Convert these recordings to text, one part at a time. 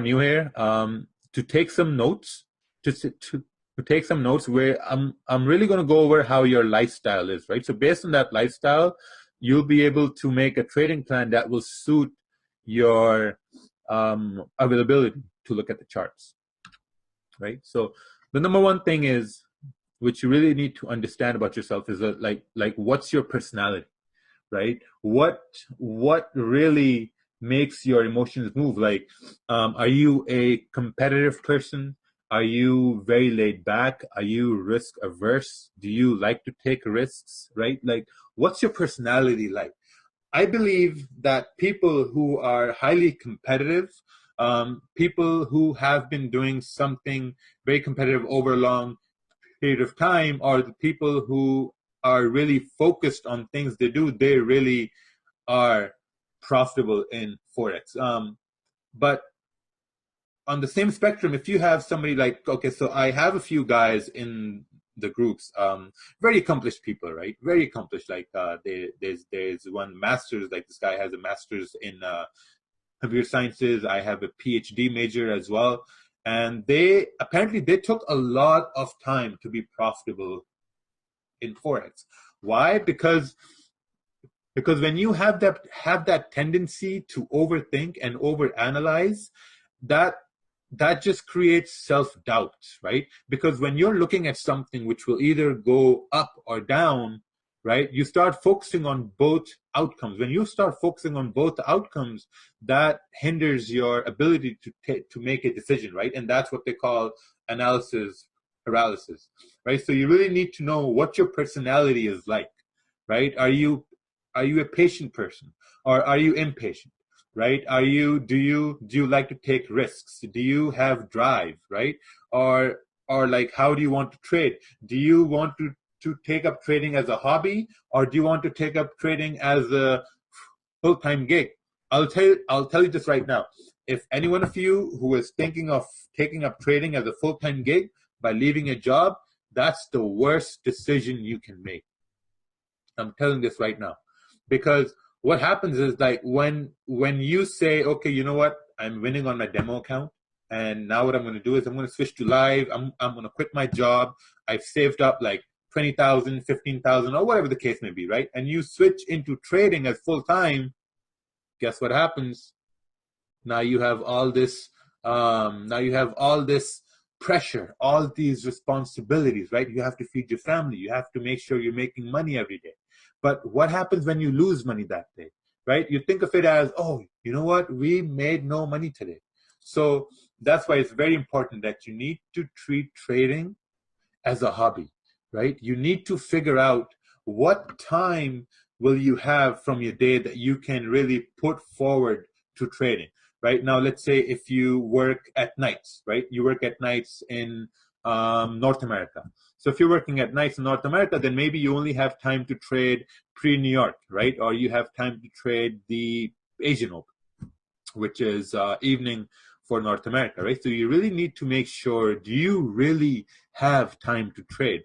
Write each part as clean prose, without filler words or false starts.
new here, to take some notes, to take some notes where I'm really going to go over how your lifestyle is, right? So based on that lifestyle, you'll be able to make a trading plan that will suit your availability to look at the charts, right? So the number one thing is, which you really need to understand about yourself, is that like what's your personality, right? What really makes your emotions move? Like, are you a competitive person? Are you very laid back? Are you risk averse? Do you like to take risks, right? Like, what's your personality like? I believe that people who are highly competitive, people who have been doing something very competitive over a long period of time, are the people who are really focused on things they do. They really are profitable in Forex. But on the same spectrum, if you have somebody like, okay, so I have a few guys in the groups, very accomplished people, right? Very accomplished. Like there's one master's, like this guy has a master's in computer sciences. I have a PhD major as well. And they took a lot of time to be profitable in Forex. Why? Because when you have that tendency to overthink and overanalyze, that just creates self-doubt, right? Because when you're looking at something which will either go up or down, right, you start focusing on both outcomes. When you start focusing on both outcomes, that hinders your ability to make a decision, right? And that's what they call analysis paralysis, right? So you really need to know what your personality is like, right? Are you a patient person, or are you impatient, right? Do you like to take risks? Do you have drive, right? Or like, how do you want to trade? Do you want to take up trading as a hobby, or do you want to take up trading as a full-time gig? I'll tell you this right now. If any one of you who is thinking of taking up trading as a full-time gig by leaving a job, that's the worst decision you can make. I'm telling this right now. Because what happens is, like, when you say, okay, you know what, I'm winning on my demo account, and now what I'm going to do is I'm going to switch to live. I'm going to quit my job. I've saved up like 20,000, 15,000, or whatever the case may be, right? And you switch into trading as full time. Guess what happens? Now you have all this. Pressure, all these responsibilities, right? You have to feed your family. You have to make sure you're making money every day. But what happens when you lose money that day, right? You think of it as, oh, you know what? We made no money today. So that's why it's very important that you need to treat trading as a hobby, right? You need to figure out what time will you have from your day that you can really put forward to trading. Right now, let's say if you work at nights, right? You work at nights in North America. So if you're working at nights in North America, then maybe you only have time to trade pre-New York, right? Or you have time to trade the Asian Open, which is evening for North America, right? So you really need to make sure, do you really have time to trade?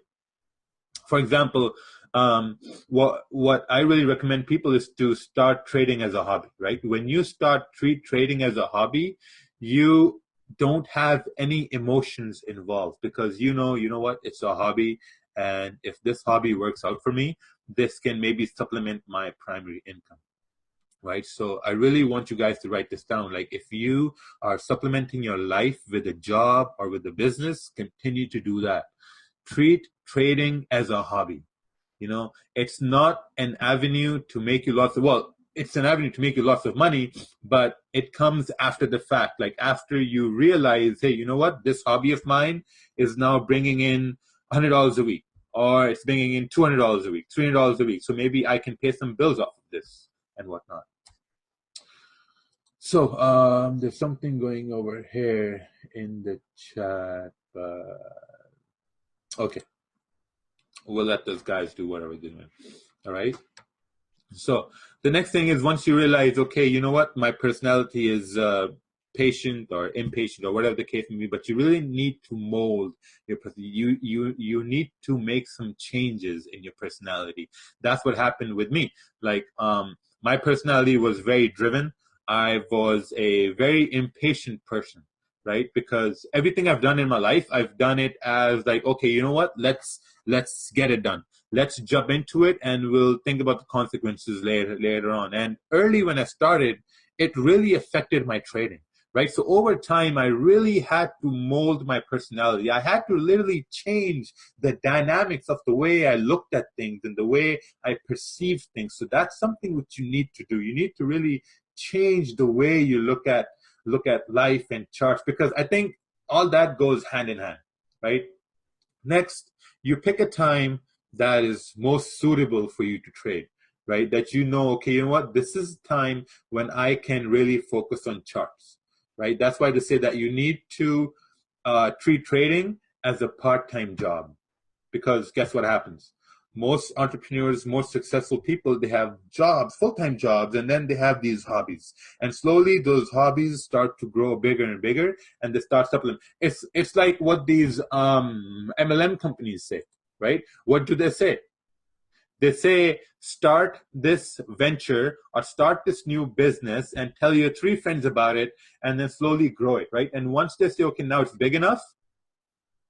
For example, what I really recommend people is to start trading as a hobby, right? When you start trading as a hobby, you don't have any emotions involved, because you know what, it's a hobby, and if this hobby works out for me, this can maybe supplement my primary income, right? So I really want you guys to write this down. Like, if you are supplementing your life with a job or with a business, continue to do that. Treat trading as a hobby. It's not an avenue to make you it's an avenue to make you lots of money, but it comes after the fact. Like, after you realize, hey, you know what, this hobby of mine is now bringing in $100 a week, or it's bringing in $200 a week, $300 a week. So maybe I can pay some bills off of this and whatnot. So there's something going over here in the chat. Okay. We'll let those guys do whatever they're doing. All right. So the next thing is, once you realize, okay, you know what, my personality is patient or impatient or whatever the case may be, but you really need to mold your personality. You need to make some changes in your personality. That's what happened with me. Like, my personality was very driven. I was a very impatient person, right? Because everything I've done in my life, I've done it as like, okay, you know what? Let's get it done. Let's jump into it, and we'll think about the consequences later on. And early when I started, it really affected my trading, right? So over time, I really had to mold my personality. I had to literally change the dynamics of the way I looked at things and the way I perceived things. So that's something which you need to do. You need to really change the way you look at life and charts, because I think all that goes hand in hand, right? Next, you pick a time that is most suitable for you to trade, right? That you know, okay, you know what? This is time when I can really focus on charts, right? That's why they say that you need to treat trading as a part-time job, because guess what happens? Most entrepreneurs, most successful people, they have jobs, full-time jobs, and then they have these hobbies. And slowly those hobbies start to grow bigger and bigger, and they start supplementing. It's like what these MLM companies say, right? What do they say? They say, start this venture or start this new business and tell your 3 friends about it, and then slowly grow it, right? And once they say, okay, now it's big enough,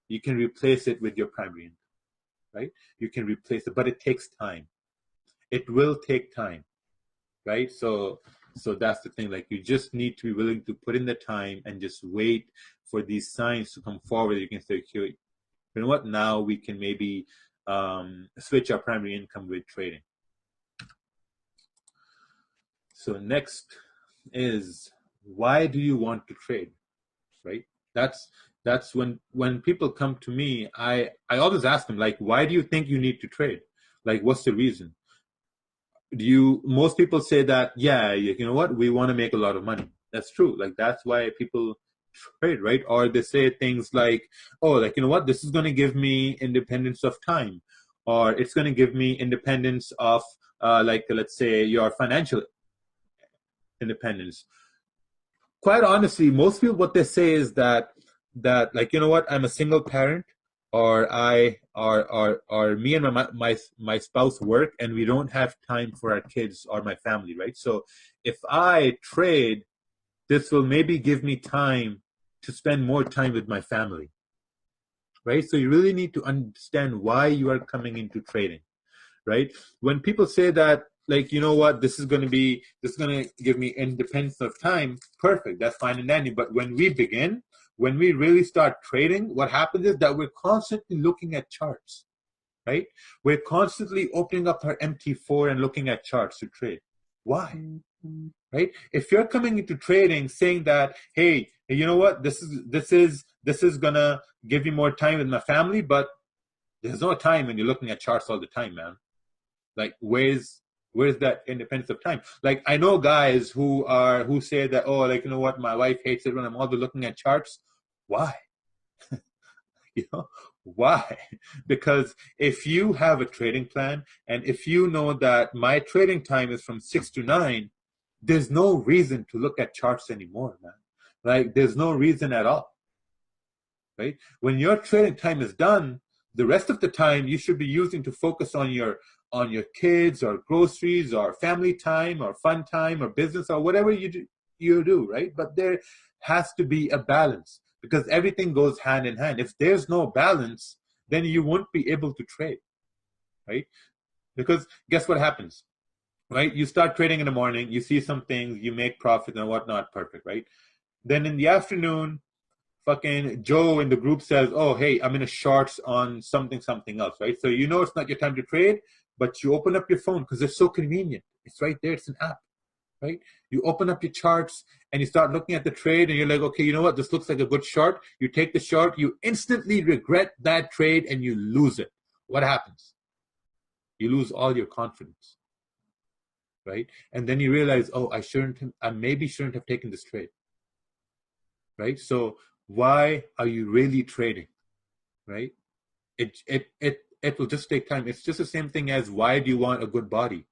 you can replace it with your primary income. Right? You can replace it, but it takes time. It will take time, right? So that's the thing. Like, you just need to be willing to put in the time and just wait for these signs to come forward. You can say, okay, you know what? Now we can maybe switch our primary income with trading. So next is, why do you want to trade, right? That's when people come to me, I always ask them, like, why do you think you need to trade? Like, what's the reason? Most people say that, yeah, you know what, we want to make a lot of money. That's true. Like, that's why people trade, right? Or they say things like, oh, like, you know what, this is going to give me independence of time, or it's going to give me independence of like, let's say, your financial independence. Quite honestly, most people, what they say is that like, you know what, I'm a single parent, or me and my spouse work, and we don't have time for our kids or my family, right? So if I trade, this will maybe give me time to spend more time with my family, right? So you really need to understand why you are coming into trading, right? When people say that, like, you know what, this is going to give me independence of time, perfect, that's fine and dandy. But when we really start trading, what happens is that we're constantly looking at charts, right? We're constantly opening up our MT4 and looking at charts to trade. Why? Right? If you're coming into trading saying that, hey, you know what, this is gonna give me more time with my family, but there's no time when you're looking at charts all the time, man. Like, where's that independence of time? Like, I know guys who say that, oh, like, you know what, my wife hates it when I'm always looking at charts. Why? You know, why? Because if you have a trading plan, and if you know that my trading time is from 6 to 9, there's no reason to look at charts anymore, man. Like, there's no reason at all, right? When your trading time is done, the rest of the time you should be using to focus on your kids, or groceries, or family time, or fun time, or business, or whatever you do, right? But there has to be a balance, because everything goes hand in hand. If there's no balance, then you won't be able to trade, right? Because guess what happens, right? You start trading in the morning, you see some things, you make profit and whatnot, perfect, right? Then in the afternoon, fucking Joe in the group says, oh, hey, I'm in a shorts on something else, right? So you know it's not your time to trade, but you open up your phone because it's so convenient. It's right there. It's an app, right? You open up your charts and you start looking at the trade, and you're like, okay, you know what? This looks like a good short. You take the short, you instantly regret that trade, and you lose it. What happens? You lose all your confidence, right? And then you realize, oh, I maybe shouldn't have taken this trade, right? So why are you really trading, right? It will just take time. It's just the same thing as, why do you want a good body?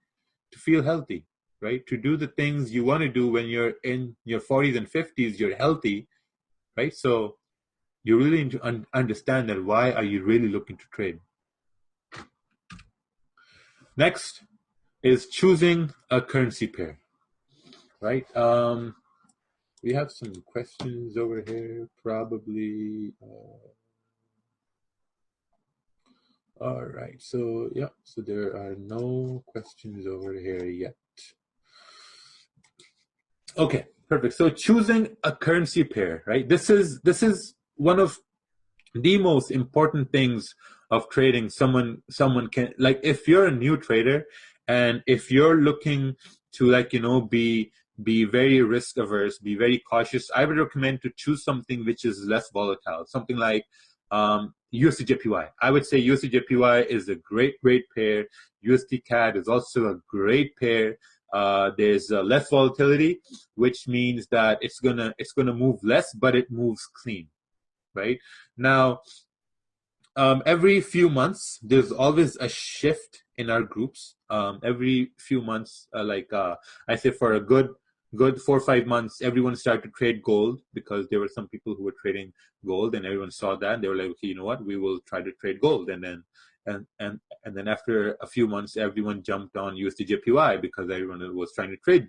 To feel healthy, right? To do the things you want to do when you're in your 40s and 50s, you're healthy, right? So you really need to understand that, why are you really looking to trade? Next is choosing a currency pair, right? We have some questions over here, probably. All right, so yeah, so there are no questions over here yet. Okay, perfect. So choosing a currency pair, right? This is one of the most important things of trading. Someone can, like, if you're a new trader and if you're looking to, like, be very risk averse, be very cautious, I would recommend to choose something which is less volatile, something like USD I would say USD is a great pair. USD CAD is also a great pair. There's less volatility, which means that it's gonna move less, but it moves clean, right? Now, every few months, there's always a shift in our groups. Every few months, I say for a good 4 or 5 months, everyone started to trade gold because there were some people who were trading gold, and everyone saw that and they were like, okay, you know what, we will try to trade gold. And then after a few months, everyone jumped on USD because everyone was trying to trade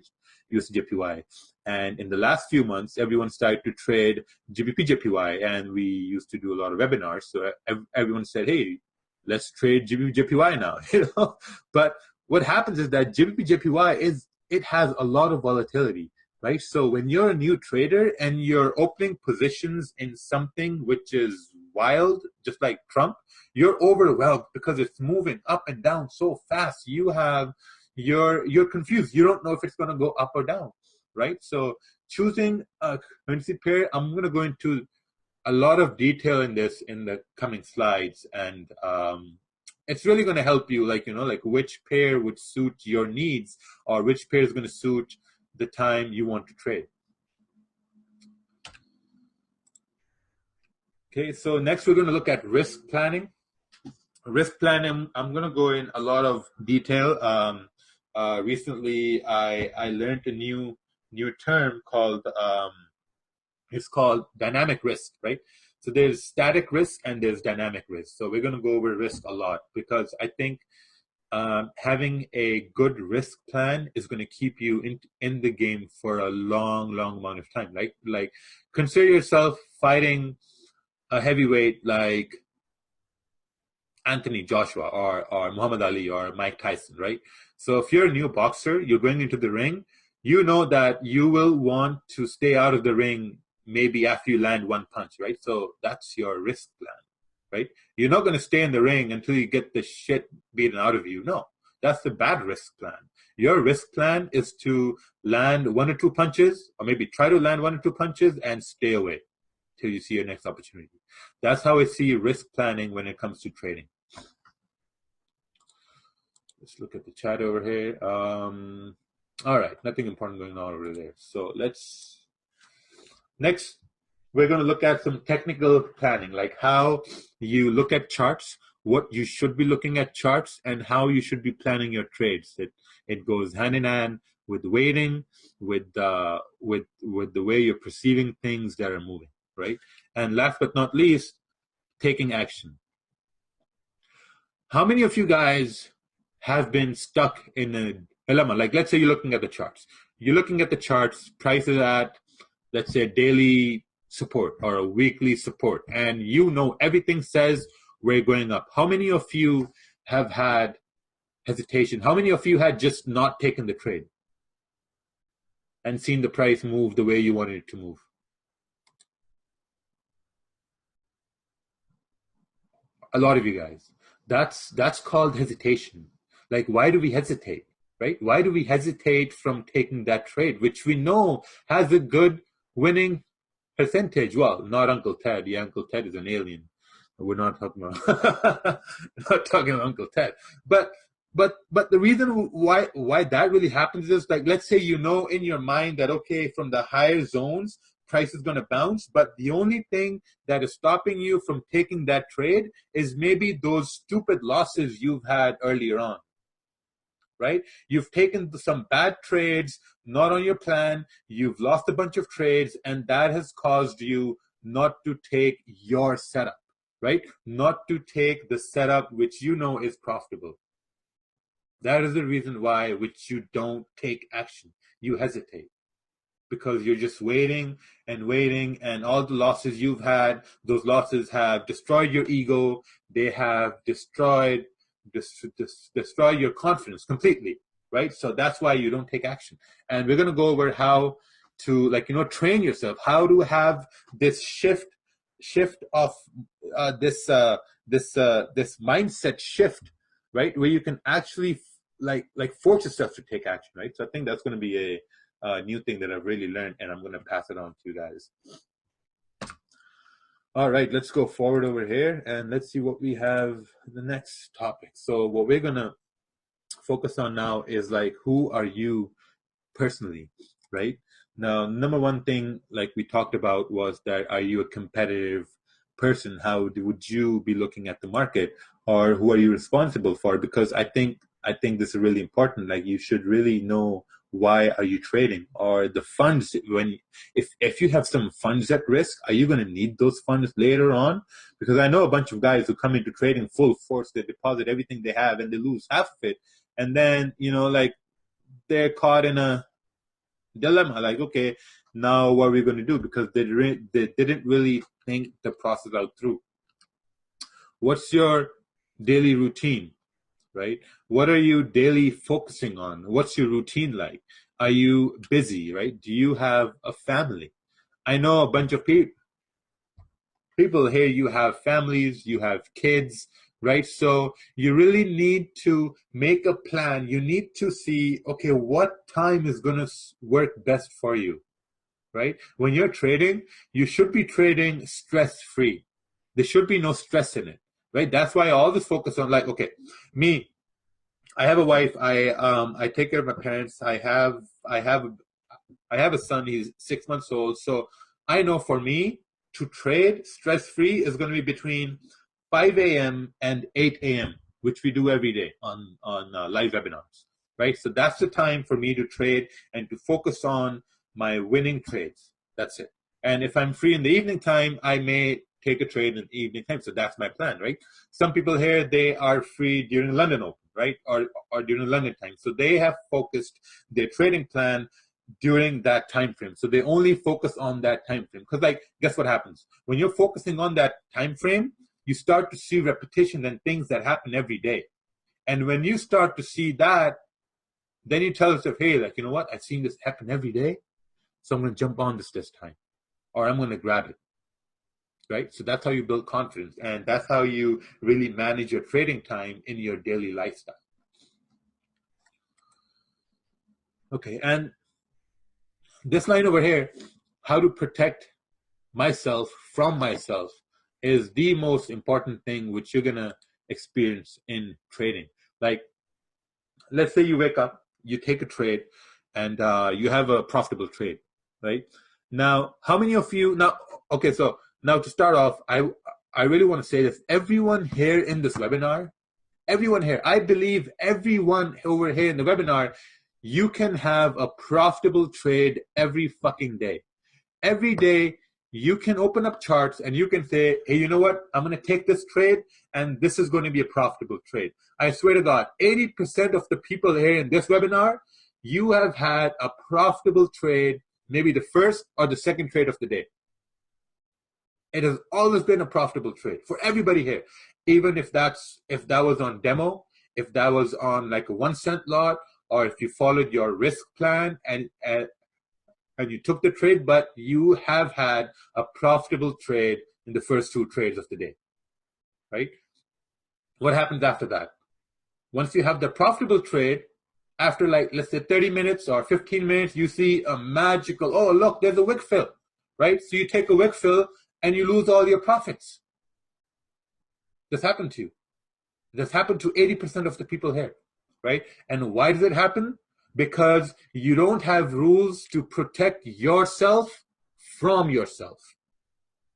USD. And in the last few months, everyone started to trade GBP and we used to do a lot of webinars. So everyone said, hey, let's trade GBP now, But what happens is that GBP it has a lot of volatility, right? So when you're a new trader and you're opening positions in something which is wild, just like Trump, you're overwhelmed because it's moving up and down so fast. You're confused. You don't know if it's going to go up or down, right? So choosing a currency pair, I'm going to go into a lot of detail in this in the coming slides, and it's really going to help you, like which pair would suit your needs, or which pair is going to suit the time you want to trade. Okay, so next we're going to look at risk planning. Risk planning, I'm going to go in a lot of detail. Recently, I learned a new term called it's called dynamic risk, right? So there's static risk and there's dynamic risk. So we're going to go over risk a lot because I think having a good risk plan is going to keep you in the game for a long amount of time. Like consider yourself fighting a heavyweight like Anthony Joshua or Muhammad Ali or Mike Tyson, right? So if you're a new boxer, you're going into the ring, you know that you will want to stay out of the ring maybe after you land one punch, right? So that's your risk plan, right? You're not going to stay in the ring until you get the shit beaten out of you. No, that's the bad risk plan. Your risk plan is to land 1 or 2 punches, or maybe try to land 1 or 2 punches and stay away till you see your next opportunity. That's how I see risk planning when it comes to trading. Let's look at the chat over here. All right, nothing important going on over there. So next, we're going to look at some technical planning, like how you look at charts, what you should be looking at charts, and how you should be planning your trades. It goes hand in hand with waiting, with the way you're perceiving things that are moving, right? And last but not least, taking action. How many of you guys have been stuck in a dilemma? Like, let's say you're looking at the charts. You're looking at the charts, prices at, let's say, a daily support or a weekly support, and everything says we're going up. How many of you have had hesitation? How many of you had just not taken the trade and seen the price move the way you wanted it to move? A lot of you guys. That's called hesitation. Like, why do we hesitate, right? Why do we hesitate from taking that trade, which we know has a good winning percentage? Well, not Uncle Ted. Yeah, Uncle Ted is an alien. We're not talking about Uncle Ted. But the reason why that really happens is, like, let's say in your mind that, okay, from the higher zones, price is going to bounce, but the only thing that is stopping you from taking that trade is maybe those stupid losses you've had earlier on, right? You've taken some bad trades, not on your plan, you've lost a bunch of trades, and that has caused you not to take your setup, right? Not to take the setup which is profitable. That is the reason why which you don't take action. You hesitate. because you're just waiting and waiting, and all the losses you've had, those losses have destroyed your ego. They have destroyed your confidence completely, right? So that's why you don't take action. And we're going to go over how to, like, train yourself, how to have this shift of this mindset shift, right? Where you can actually like force yourself to take action, right? So I think that's going to be a new thing that I've really learned, and I'm going to pass it on to you guys. All right, let's go forward over here and let's see what we have in the next topic. So what we're going to focus on now is like, who are you personally, right? Now, number one thing, like we talked about, was that are you a competitive person? How would you be looking at the market, or who are you responsible for? Because I think this is really important. Like, you should really know, why are you trading, or the funds, if you have some funds at risk, are you going to need those funds later on? Because I know a bunch of guys who come into trading full force, they deposit everything they have and they lose half of it, and then like they're caught in a dilemma, like, okay, now what are we going to do? Because they didn't really think the process out through. What's your daily routine, right? What are you daily focusing on? What's your routine like? Are you busy, right? Do you have a family? I know a bunch of people here, you have families, you have kids, right? So you really need to make a plan. You need to see, okay, what time is going to work best for you, right? When you're trading, you should be trading stress-free. There should be no stress in it, right? That's why I always focus on, like, okay, me, I have a wife. I take care of my parents. I have a son. He's 6 months old. So I know for me to trade stress-free is going to be between 5 a.m. and 8 a.m., which we do every day on live webinars, right? So that's the time for me to trade and to focus on my winning trades. That's it. And if I'm free in the evening time, I may take a trade in the evening time. So that's my plan, right? Some people here, they are free during London Open, right? Or during London time. So they have focused their trading plan during that time frame. So they only focus on that time frame. Because, like, guess what happens? When you're focusing on that time frame, you start to see repetitions and things that happen every day. And when you start to see that, then you tell yourself, hey, like, you know what? I've seen this happen every day. So I'm going to jump on this time, or I'm going to grab it, right? So that's how you build confidence. And that's how you really manage your trading time in your daily lifestyle. Okay, and this line over here, how to protect myself from myself, is the most important thing which you're going to experience in trading. Like, let's say you wake up, you take a trade, and you have a profitable trade, right? Now, how many of you, okay, so now to start off, I really want to say this. Everyone here in this webinar, everyone here, I believe everyone over here in the webinar, you can have a profitable trade every fucking day. Every day, you can open up charts and you can say, hey, you know what? I'm going to take this trade and this is going to be a profitable trade. I swear to God, 80% of the people here in this webinar, you have had a profitable trade, maybe the first or the second trade of the day. It has always been a profitable trade for everybody here. Even if that was on demo, if that was on like a 1 cent lot, or if you followed your risk plan and you took the trade, but you have had a profitable trade in the first 2 trades of the day, right? What happens after that? Once you have the profitable trade, after, like, let's say 30 minutes or 15 minutes, you see a magical, oh, look, there's a wick fill, right? So you take a wick fill and you lose all your profits. This happened to you. This happened to 80% of the people here, right? And why does it happen? Because you don't have rules to protect yourself from yourself.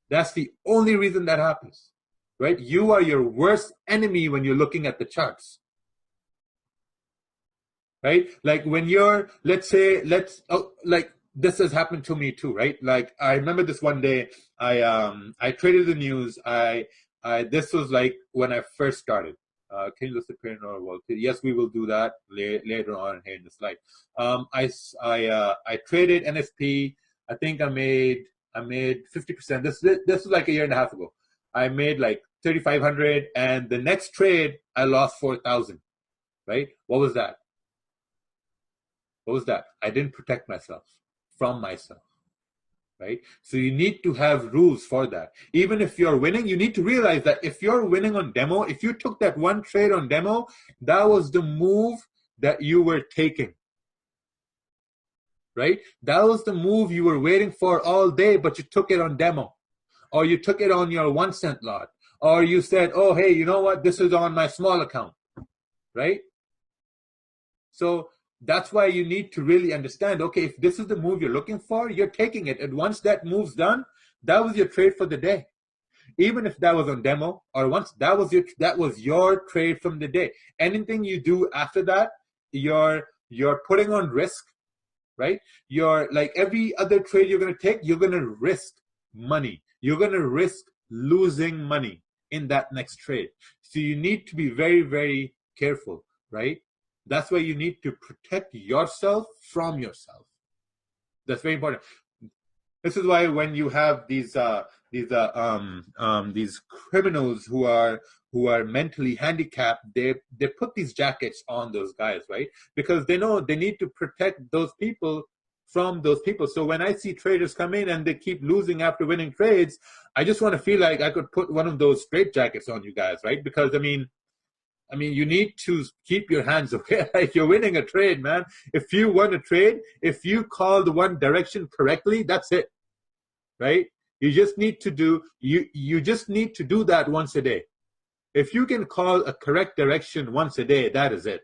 That's the only reason that happens, right? You are your worst enemy when you're looking at the charts, right? Like when you're, like this has happened to me too, right? Like I remember this one day, I traded the news. This was like when I first started. Can you list the parent or volatility? Yes, we will do that later on here in the slide. I traded NFP. I think I made 50%. This is like a year and a half ago. I made like 3,500, and the next trade I lost 4,000. Right? What was that? What was that? I didn't protect myself from myself. Right? So you need to have rules for that. Even if you're winning, you need to realize that if you're winning on demo, if you took that one trade on demo, that was the move that you were taking. Right? That was the move you were waiting for all day, but you took it on demo. Or you took it on your 1 cent lot. Or you said, oh, hey, you know what? This is on my small account. Right? So that's why you need to really understand, okay, if this is the move you're looking for, you're taking it. And once that move's done, that was your trade for the day. Even if that was on demo, or once that was your trade from the day. Anything you do after that, you're putting on risk, right? You're like every other trade you're going to take, you're going to risk money. You're going to risk losing money in that next trade. So you need to be very, very careful, right? That's why you need to protect yourself from yourself. That's very important. This is why when you have these criminals who are mentally handicapped, they put these jackets on those guys, right? Because they know they need to protect those people from those people. So when I see traders come in and they keep losing after winning trades, I just want to feel like I could put one of those straight jackets on you guys, right? Because I mean, you need to keep your hands away. Like you're winning a trade, man. If you won a trade, if you call the one direction correctly, that's it, right? You just need to do that once a day. If you can call a correct direction once a day, that is it,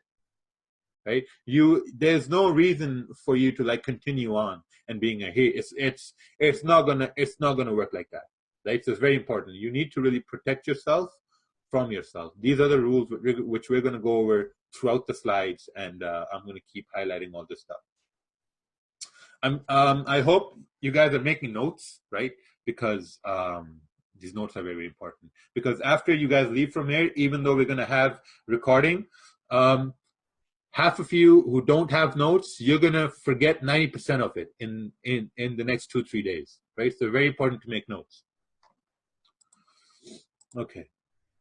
right? There's no reason for you to like continue on and being a hit. It's not gonna work like that, right? So it's very important. You need to really protect yourself from yourself. These are the rules which we're going to go over throughout the slides, and I'm going to keep highlighting all this stuff. I hope you guys are making notes, right? Because these notes are very important. Because after you guys leave from here, even though we're going to have recording, half of you who don't have notes, you're going to forget 90% of it in the next 2-3 days, right? So very important to make notes. Okay.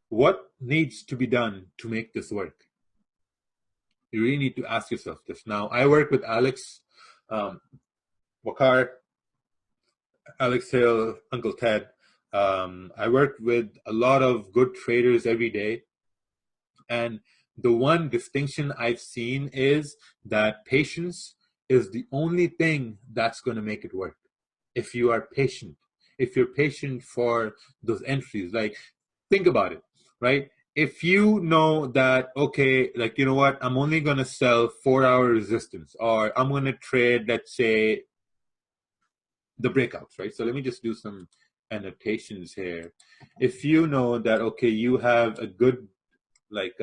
What needs to be done to make this work? You really need to ask yourself this. Now, I work with Alex, Wakar, Alex Hill, Uncle Ted. I work with a lot of good traders every day. And the one distinction I've seen is that patience is the only thing that's going to make it work. If you are patient, if you're patient for those entries, like think about it. Right? If you know that, okay, like, you know what, I'm only going to sell 4-hour resistance, or I'm going to trade, let's say, the breakouts, right? So let me just do some annotations here. If you know that, okay, you have a good, like,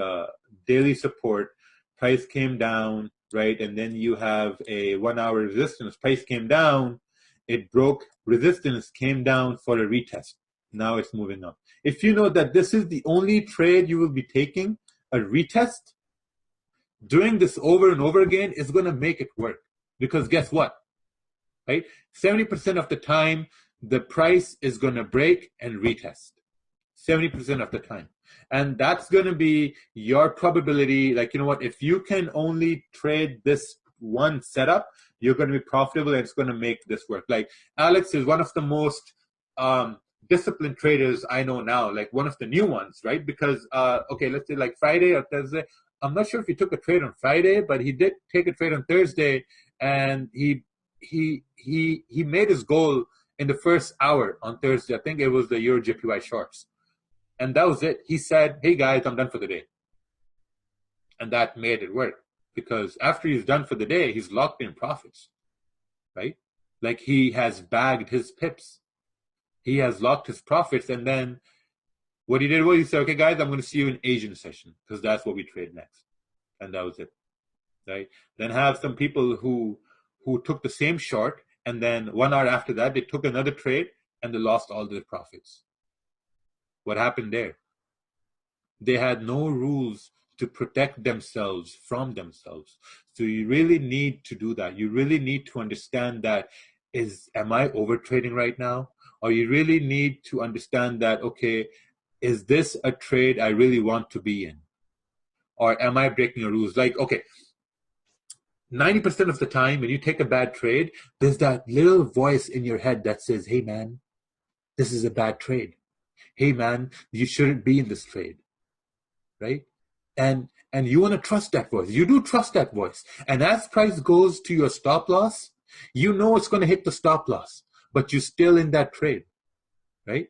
daily support, price came down, right? And then you have a 1-hour resistance, price came down, it broke resistance, came down for a retest. Now it's moving up. If you know that this is the only trade you will be taking, a retest, doing this over and over again is going to make it work. Because guess what? Right? 70% of the time, the price is going to break and retest. 70% of the time. And that's going to be your probability. Like, you know what? If you can only trade this one setup, you're going to be profitable and it's going to make this work. Like Alex is one of the most disciplined traders I know now, like one of the new ones, right? Because, okay, let's say like Friday or Thursday. I'm not sure if he took a trade on Friday, but he did take a trade on Thursday, and he made his goal in the first hour on Thursday. I think it was the Euro JPY shorts. And that was it. He said, hey guys, I'm done for the day. And that made it work, because after he's done for the day, he's locked in profits, right? Like he has bagged his pips. He has locked his profits, and then what he did was he said, okay, guys, I'm going to see you in Asian session, because that's what we trade next. And that was it, right? Then have some people who took the same short, and then 1 hour after that, they took another trade, and they lost all their profits. What happened there? They had no rules to protect themselves from themselves. So you really need to do that. You really need to understand that, am I over trading right now? Or you really need to understand that, okay, is this a trade I really want to be in? Or am I breaking the rules? Like, okay, 90% of the time when you take a bad trade, there's that little voice in your head that says, hey man, this is a bad trade. Hey man, you shouldn't be in this trade, right? And you want to trust that voice. You do trust that voice. And as price goes to your stop loss, you know it's going to hit the stop loss, but you're still in that trade, right?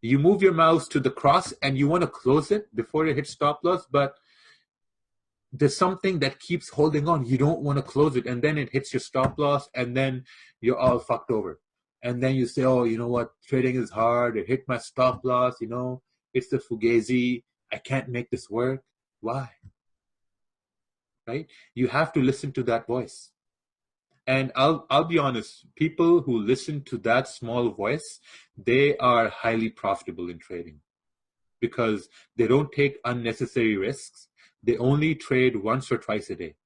You move your mouse to the cross and you want to close it before it hits stop loss, but there's something that keeps holding on. You don't want to close it, and then it hits your stop loss, and then you're all fucked over. And then you say, oh, you know what? Trading is hard. It hit my stop loss. You know, it's the fugazi. I can't make this work. Why? Right? You have to listen to that voice. And I'll be honest, people who listen to that small voice, they are highly profitable in trading because they don't take unnecessary risks. They only trade once or twice a day,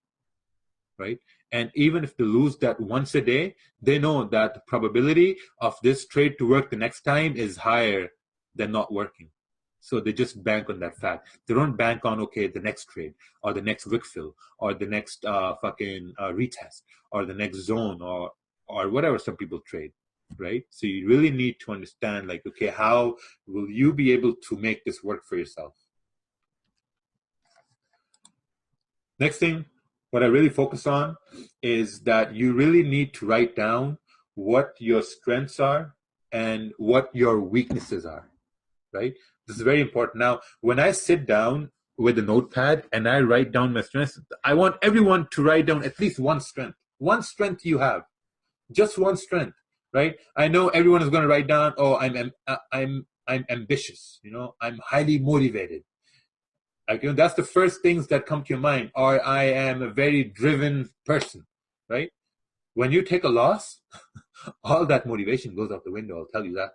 right? And even if they lose that once a day, they know that the probability of this trade to work the next time is higher than not working. So they just bank on that fact. They don't bank on, okay, the next trade or the next wick fill or the next retest or the next zone or whatever some people trade, right? So you really need to understand, like, okay, how will you be able to make this work for yourself? Next thing, what I really focus on is that you really need to write down what your strengths are and what your weaknesses are, right? This is very important. Now, when I sit down with a notepad and I write down my strengths, I want everyone to write down at least one strength. One strength you have, just one strength, right? I know everyone is going to write down, oh, I'm ambitious, you know, I'm highly motivated. Like, you know, that's the first things that come to your mind. Or I am a very driven person, right? When you take a loss, all that motivation goes out the window. I'll tell you that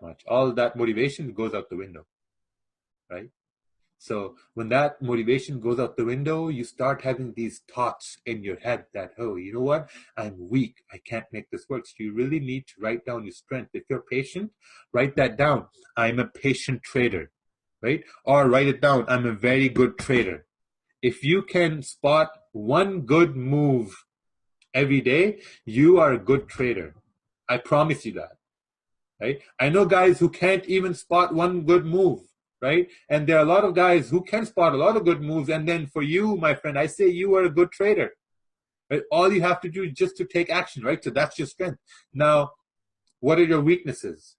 much. All that motivation goes out the window, right? So when that motivation goes out the window, you start having these thoughts in your head that, oh, you know what? I'm weak. I can't make this work. So you really need to write down your strength. If you're patient, write that down. I'm a patient trader. Right? Or write it down. I'm a very good trader. If you can spot one good move every day, you are a good trader. I promise you that. Right? I know guys who can't even spot one good move. Right? And there are a lot of guys who can spot a lot of good moves. And then for you, my friend, I say you are a good trader. Right? All you have to do is just to take action. Right? So that's your strength. Now, what are your weaknesses?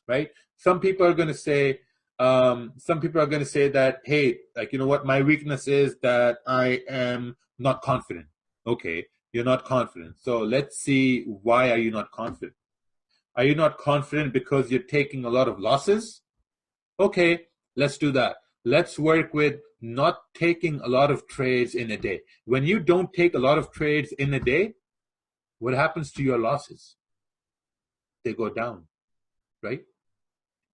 Right? Some people are going to say that, hey, like, you know what, my weakness is that I am not confident. Okay, you're not confident. So let's see, why are you not confident? Are you not confident because you're taking a lot of losses? Okay, let's do that. Let's work with not taking a lot of trades in a day. When you don't take a lot of trades in a day, what happens to your losses? They go down, right?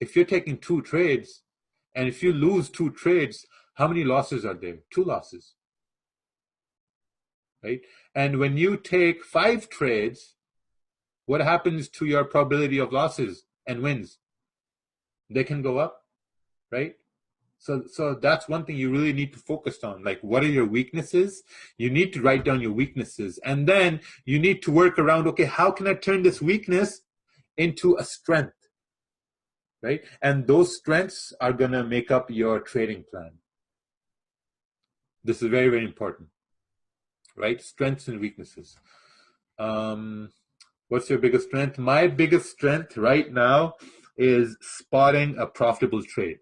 If you're taking 2 trades, and if you lose 2 trades, how many losses are there? 2 losses, right? And when you take 5 trades, what happens to your probability of losses and wins? They can go up, right? So that's one thing you really need to focus on. Like, what are your weaknesses? You need to write down your weaknesses. And then you need to work around, okay, how can I turn this weakness into a strength? Right? And those strengths are going to make up your trading plan. This is very, very important, right? Strengths and weaknesses. What's your biggest strength? My biggest strength right now is spotting a profitable trade.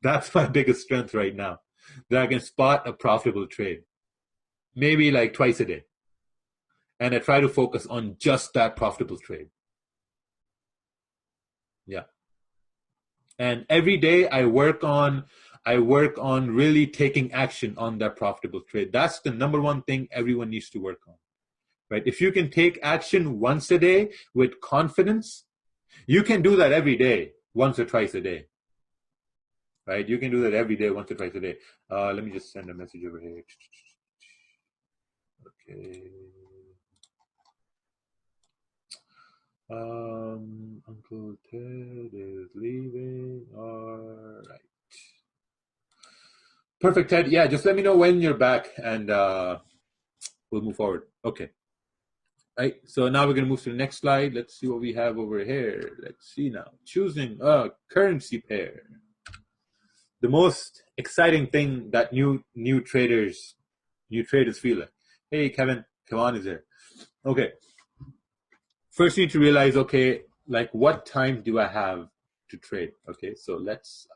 That's my biggest strength right now, that I can spot a profitable trade, maybe like twice a day. And I try to focus on just that profitable trade. Yeah. And every day I work on really taking action on that profitable trade. That's the number one thing everyone needs to work on, right? If you can take action once a day with confidence, You can do that every day, once or twice a day, right? You can do that every day, once or twice a day. Let me just send a message over here. Okay. Uncle Ted is leaving. All right. Perfect, Ted. Yeah, just let me know when you're back, and we'll move forward. Okay. Right. So now we're going to move to the next slide. Let's see what we have over here. Let's see now. Choosing a currency pair. The most exciting thing that new traders feel like. Hey, Kevin, come on, is there? Okay. First, you need to realize, okay, like what time do I have to trade? Okay, so let's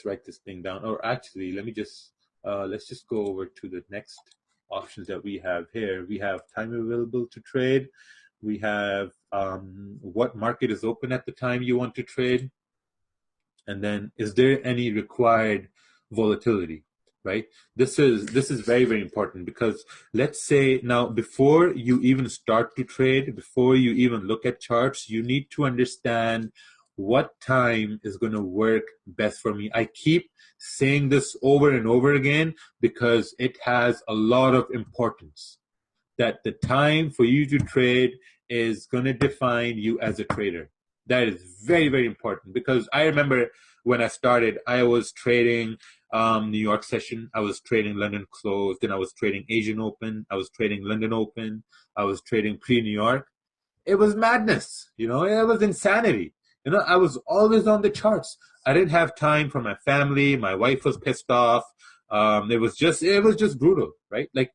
write this thing down. Or actually, let's just go over to the next options that we have here. We have time available to trade. We have what market is open at the time you want to trade. And then, is there any required volatility, right? This is very, very important, because let's say now, before you even start to trade, before you even look at charts, you need to understand what time is going to work best for me. I keep saying this over and over again because it has a lot of importance, that the time for you to trade is going to define you as a trader. That is very, very important, because I remember when I started, I was trading New York session, I was trading London close, then I was trading Asian Open, I was trading London Open, I was trading pre-New York. It was madness, it was insanity. I was always on the charts. I didn't have time for my family. My wife was pissed off. It was just brutal, right? Like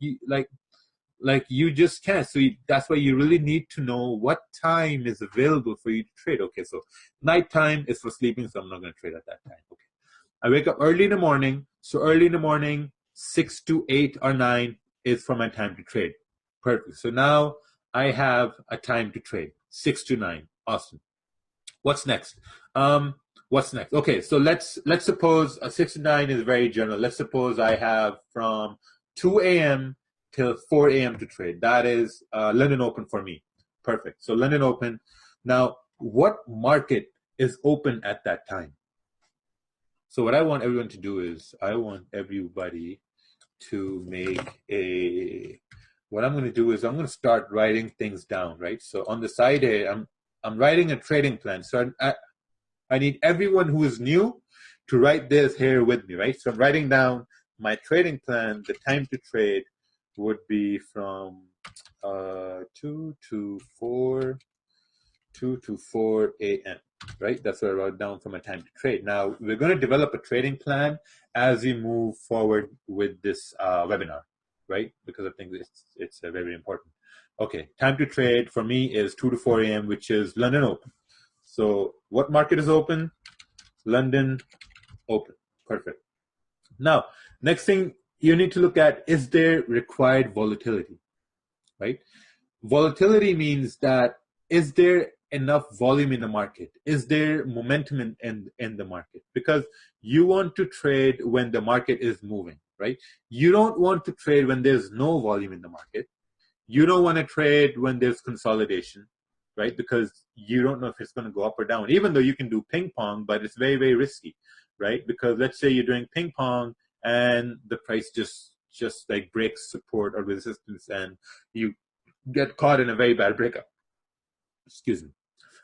you just can't. So that's why you really need to know what time is available for you to trade. Okay, so nighttime is for sleeping, so I'm not going to trade at that time. Okay, I wake up early in the morning. So early in the morning, 6 to 8 or 9 is for my time to trade. Perfect. So now I have a time to trade, 6 to 9. Awesome. What's next? Okay, so let's suppose 6 to 9 is very general. Let's suppose I have from 2 a.m. till 4 a.m. to trade. That is London Open for me. Perfect. So London Open. Now, what market is open at that time? So what I want everyone to do is, I want everybody to what I'm going to do is I'm going to start writing things down, right? So on the side here, I'm writing a trading plan. So I need everyone who is new to write this here with me, right? So I'm writing down my trading plan. The time to trade would be from 2 to 4 a.m., right? That's what I wrote down for my time to trade. Now, we're going to develop a trading plan as we move forward with this webinar, right? Because I think it's very important. Okay, time to trade for me is 2 to 4 a.m., which is London Open. So what market is open? London Open. Perfect. Now, next thing you need to look at, is there required volatility, right? Volatility means that, is there enough volume in the market? Is there momentum in the market? Because you want to trade when the market is moving, right? You don't want to trade when there's no volume in the market. You don't want to trade when there's consolidation, right? Because you don't know if it's going to go up or down, even though you can do ping pong, but it's very, very risky, right? Because let's say you're doing ping pong and the price just like breaks support or resistance and you get caught in a very bad breakup. Excuse me.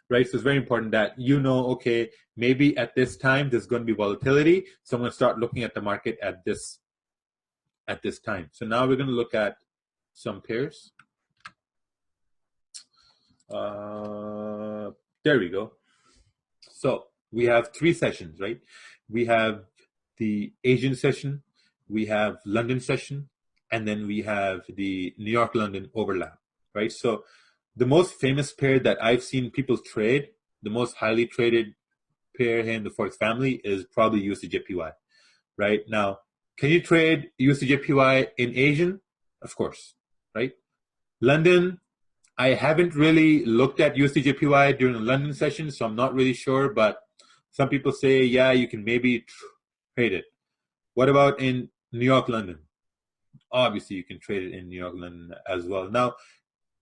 Right? So it's very important that okay, maybe at this time there's going to be volatility, so I'm going to start looking at the market at this time. So now we're going to look at some pairs. There we go. So we have 3 sessions, right? We have the Asian session, we have London session, and then we have the New York London overlap, right? So the most famous pair that I've seen people trade, the most highly traded pair here in the Forex family, is probably USDJPY, right? Now, can you trade USDJPY in Asian? Of course, right? London, I haven't really looked at USDJPY during the London session, so I'm not really sure, but some people say, yeah, you can maybe trade it. What about in New York London? Obviously, you can trade it in New York London as well. Now,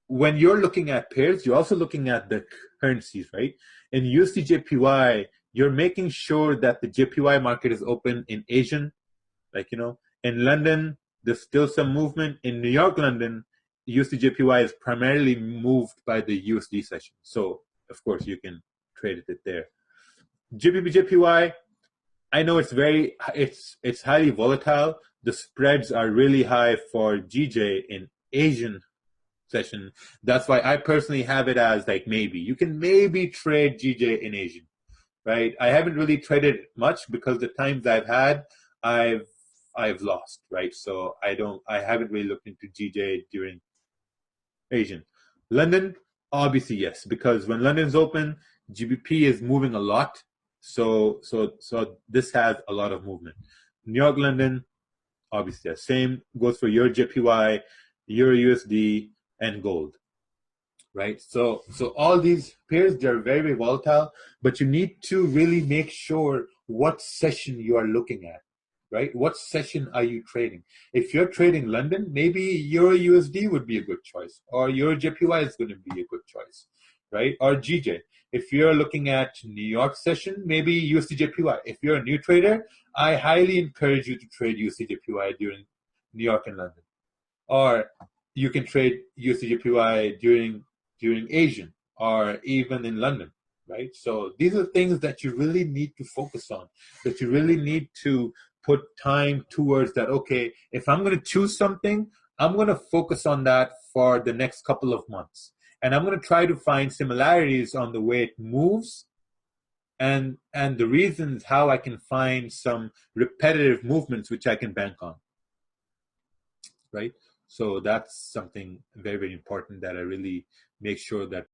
when you're looking at pairs, you're also looking at the currencies, right? In USD/JPY, you're making sure that the JPY market is open in Asian, like, in London, there's still some movement. In New York, London, USD/JPY is primarily moved by the USD session. So, of course, you can trade it there. GBP/JPY, I know it's highly volatile. The spreads are really high for GJ in Asian session. That's why I personally have it as like maybe. You can maybe trade GJ in Asian, right? I haven't really traded much because the times I've had, I've lost, right? So I haven't really looked into GJ during Asian. London, obviously yes, because when London's open, GBP is moving a lot. So this has a lot of movement. New York, London, obviously, same goes for Euro JPY, Euro USD, and gold, right? So all these pairs, they're very, very volatile, but you need to really make sure what session you are looking at, right? What session are you trading? If you're trading London, maybe Euro USD would be a good choice, or Euro JPY is going to be a good choice, right? Or GJ. If you're looking at New York session, maybe USD/JPY. If you're a new trader, I highly encourage you to trade USD/JPY during New York and London. Or you can trade USD/JPY during Asian, or even in London, right? So these are things that you really need to focus on, that you really need to put time towards that. Okay, if I'm going to choose something, I'm going to focus on that for the next couple of months. And I'm going to try to find similarities on the way it moves and the reasons how I can find some repetitive movements which I can bank on, right? So that's something very, very important that I really make sure that